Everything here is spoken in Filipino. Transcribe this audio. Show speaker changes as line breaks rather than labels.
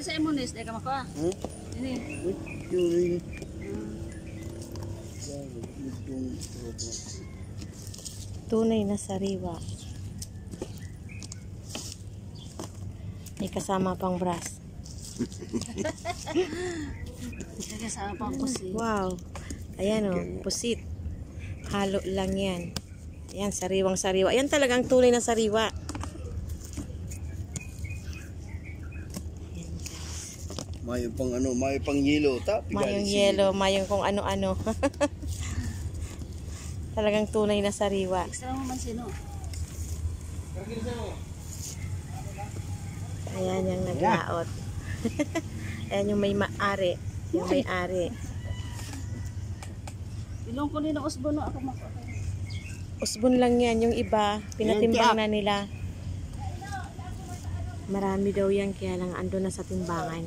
sa imunis, dahil ka makuha. Ini.
Turing.
Tunay na sariwa. May kasama pang brass.
Kasama pang pusit.
Wow. Ayan o, pusit. Halo lang yan. Ayan, sariwang sariwa. Ayan talagang tunay na sariwa.
Mayong pang ano, mayong pang yelo.
Mayong yelo, mayong kung ano-ano. Talagang tunay na sariwa.
Extra mo man sino.
Ayan yung naglaot. Ayan yung may maari. Yung may-ari.
Ilong ko nila usbo no ako makuha.
Usbon lang yan. Yung iba, pinatimbang na nila. Marami daw yan, kaya lang ando na sa timbangan.